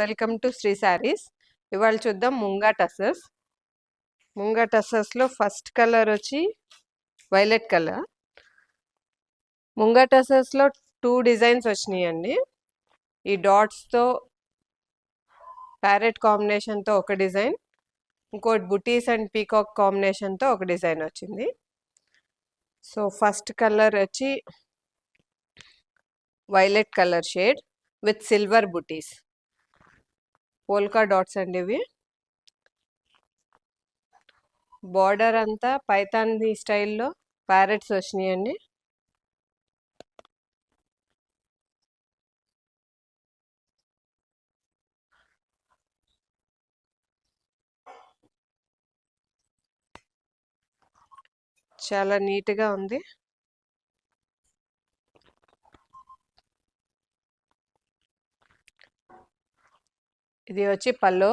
Welcome to Shri Sarees. ఇవాళ చూద్దాం ముంగా టసర్స్. ముంగా టసర్స్లో ఫస్ట్ కలర్ వచ్చి వైలెట్ కలర్. ముంగా టసర్స్లో 2 డిజైన్స్ వచ్చినాయండి. ఈ డాట్స్తో ప్యారెట్ కాంబినేషన్తో ఒక డిజైన్, ఇంకోటి బుటీస్ అండ్ పీకాక్ కాంబినేషన్తో ఒక డిజైన్ వచ్చింది. సో ఫస్ట్ కలర్ వచ్చి violet colour shade with silver buttis, polka dots అండి ఇవి. బార్డర్ అంతా పైతాని స్టైల్లో ప్యారెట్స్ వచ్చినాయండి. చాలా నీట్గా ఉంది. ఇది వచ్చి పల్లో.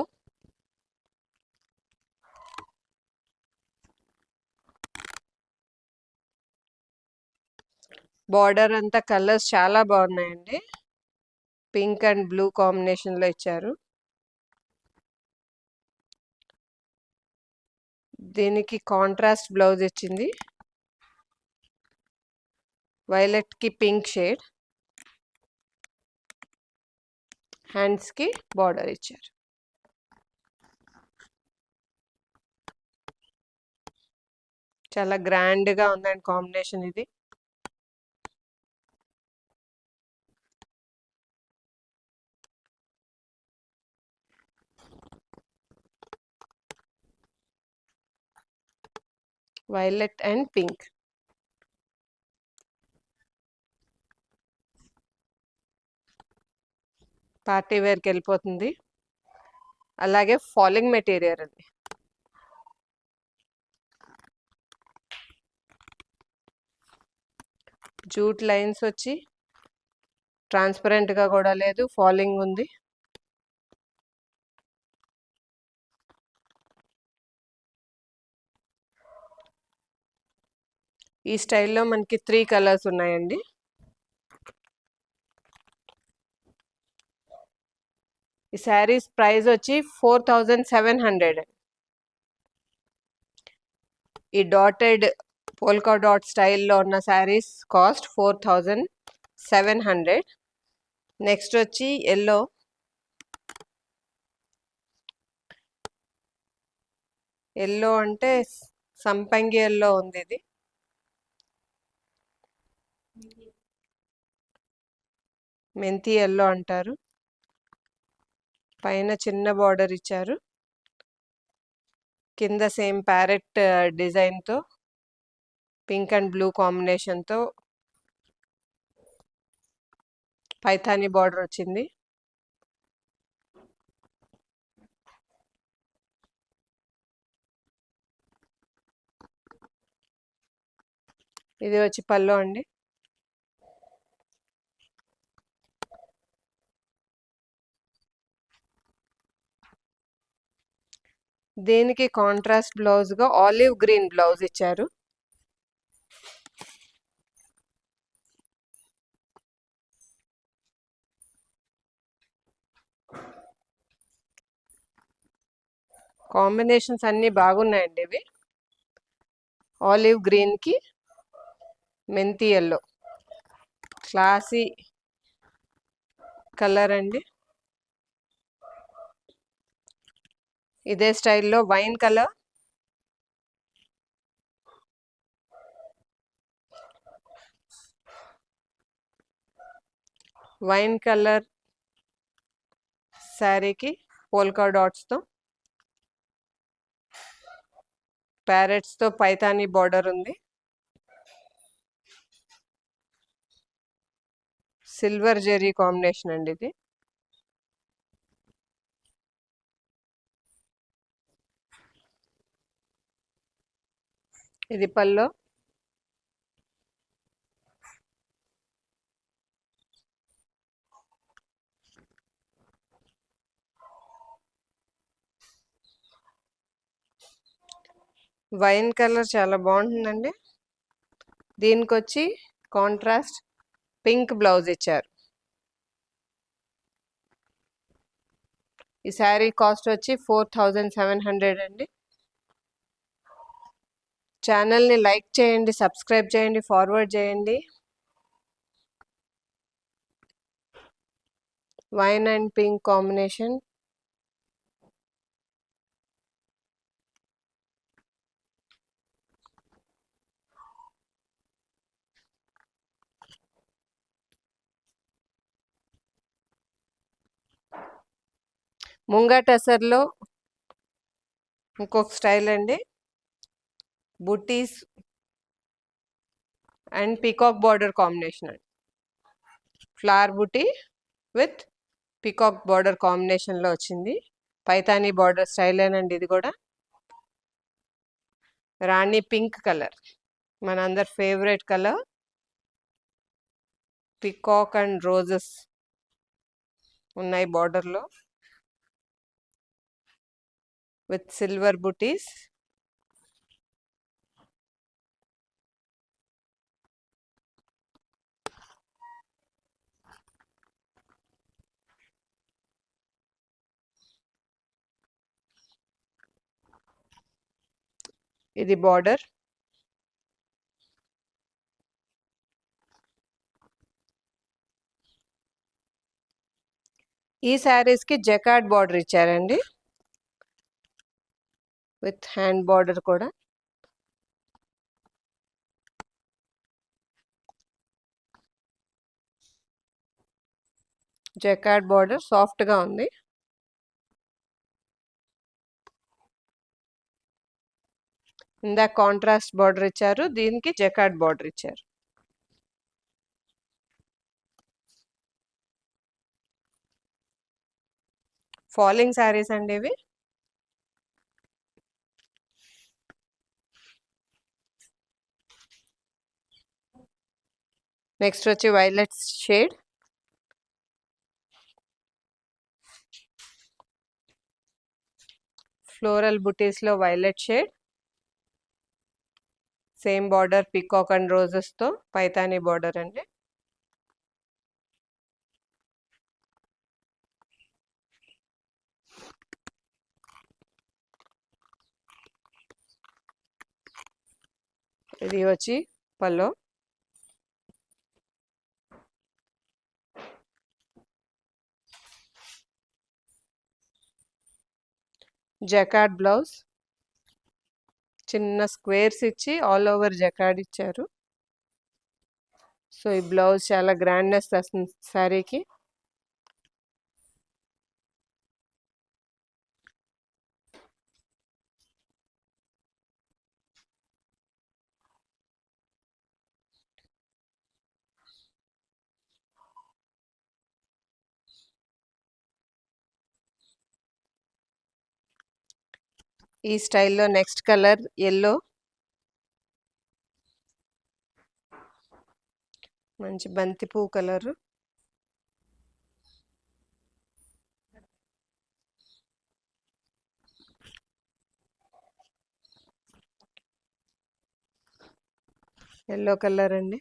బార్డర్ అంతా కలర్స్ చాలా బాగున్నాయండి. పింక్ అండ్ బ్లూ కాంబినేషన్లో ఇచ్చారు. దీనికి కాంట్రాస్ట్ బ్లౌజ్ ఇచ్చింది. వైలెట్కి పింక్ షేడ్. హ్యాండ్స్కి బార్డర్ ఇచ్చారు. చాలా గ్రాండ్గా ఉందండి కాంబినేషన్ ఇది. Violet and pink. పార్టీ వేర్కి వెళ్ళిపోతుంది. అలాగే ఫాలింగ్ మెటీరియల్ అండి. జూట్ లైన్స్ వచ్చి ట్రాన్స్పరెంట్గా కూడా లేదు, ఫాలింగ్ ఉంది. ఈ స్టైల్లో మనకి 3 కలర్స్ ఉన్నాయండి. ఈ శారీస్ ప్రైస్ వచ్చి 4700. ఈ డాటెడ్ పోల్కా డాట్ స్టైల్లో ఉన్న శారీస్ కాస్ట్ 4700. నెక్స్ట్ వచ్చి ఎల్లో. ఎల్లో అంటే సంపంగి ఎల్లో ఉంది. ఇది మెంతి ఎల్లో అంటారు. పైన చిన్న బార్డర్ ఇచ్చారు. కింద సేమ్ ప్యారెట్ డిజైన్తో పింక్ అండ్ బ్లూ కాంబినేషన్తో పైథానీ బార్డర్ వచ్చింది. ఇది వచ్చి పల్లో అండి. దీనికి కాంట్రాస్ట్ బ్లౌజ్గా ఆలివ్ గ్రీన్ బ్లౌజ్ ఇచ్చారు. కాంబినేషన్స్ అన్నీ బాగున్నాయండి ఇవి. ఆలివ్ గ్రీన్కి మెంతి ఎల్లో, క్లాసీ కలర్ అండి. ఇదే స్టైల్లో వైన్ కలర్, వైన్ కలర్ శారీకి పోల్కా డాట్స్తో ప్యారెట్స్తో పైతానీ బార్డర్ ఉంది. సిల్వర్ జెరీ కాంబినేషన్ అండి ఇది. ఇది పల్లో. వైన్ కలర్ చాలా బాగుంటుందండి. దీనికి వచ్చి కాంట్రాస్ట్ పింక్ బ్లౌజ్ ఇచ్చారు. ఈ శారీ కాస్ట్ వచ్చి 4700 అండి. ఛానల్ని లైక్ చేయండి, సబ్స్క్రైబ్ చేయండి, ఫార్వర్డ్ చేయండి. Wine and pink combination. Munga టసర్లో ఇంకొక స్టైల్ అండి, butis and peacock border combination అండి. Flower buti with peacock border కాంబినేషన్లో వచ్చింది. పైతానీ బార్డర్ స్టైలేనండి ఇది కూడా. రాణి పింక్ కలర్, మనందరి favourite colour. Peacock and roses ఉన్నాయి బార్డర్లో విత్ సిల్వర్ బుటీస్. ఇది బార్డర్. ఈ శారీస్కి జకార్డ్ బార్డర్ ఇచ్చారండి విత్ హ్యాండ్ బార్డర్ కూడా. జకార్డ్ బార్డర్ సాఫ్ట్గా ఉంది. ఇందాక కాంట్రాస్ట్ బార్డర్ ఇచ్చారు, దీనికి జకార్డ్ బార్డర్ ఇచ్చారు. ఫాలింగ్ శారీస్ అండి ఇవి. నెక్స్ట్ వచ్చి వైలెట్ షేడ్. ఫ్లోరల్ బుటీస్లో violet shade. Same border peacock and రోజెస్తో పైతానీ బార్డర్ అండి. ఇది వచ్చి పల్లో. జకార్డ్ బ్లౌజ్, చిన్న స్క్వేర్స్ ఇచ్చి ఆల్ ఓవర్ జకార్డ్ ఇచ్చారు. సో ఈ బ్లౌజ్ చాలా గ్రాండ్నెస్ వస్తుంది శారీకి. ఈ స్టైల్లో నెక్స్ట్ కలర్ ఎల్లో. మంచి బంతిపూ కలరు. ఎల్లో కలర్ అండి.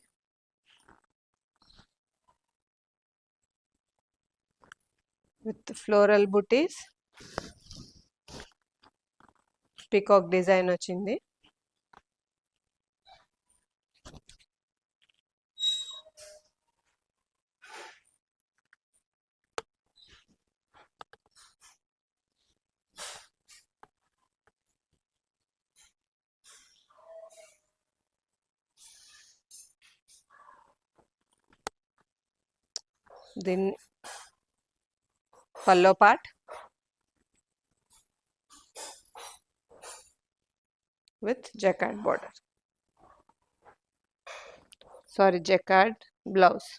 With floral butis, peacock design వచ్చింది. దీని pallu part with jacquard border, sorry jacquard blouse.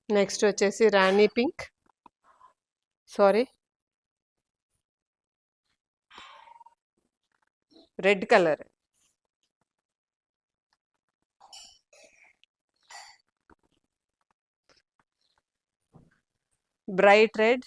Next వచ్చేసి rani pink, sorry red colour. Bright red,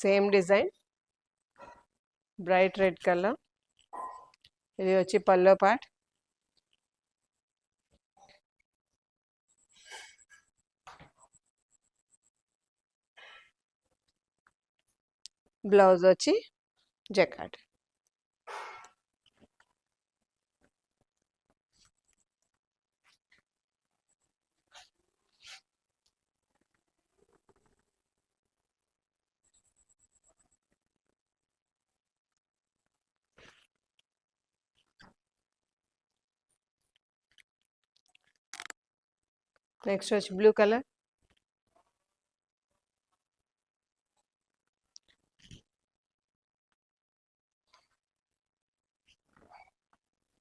same design, bright red colour. ఇది వచ్చి పల్లో పార్ట్. బ్లౌజ్ వచ్చి jacquard. Next వచ్చి బ్లూ కలర్.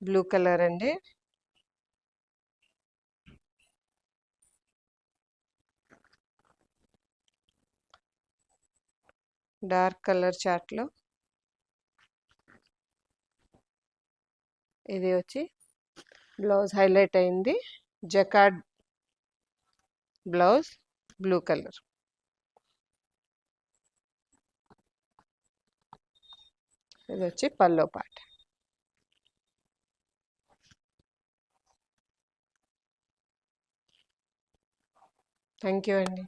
బ్లూ కలర్ అండి. Dark colour చార్ట్లో ఇది వచ్చి బ్లౌజ్ హైలైట్ అయింది. Jacquard blouse, blue colour. ఇది వచ్చి పల్లో పార్ట్. థ్యాంక్ యూ అండి.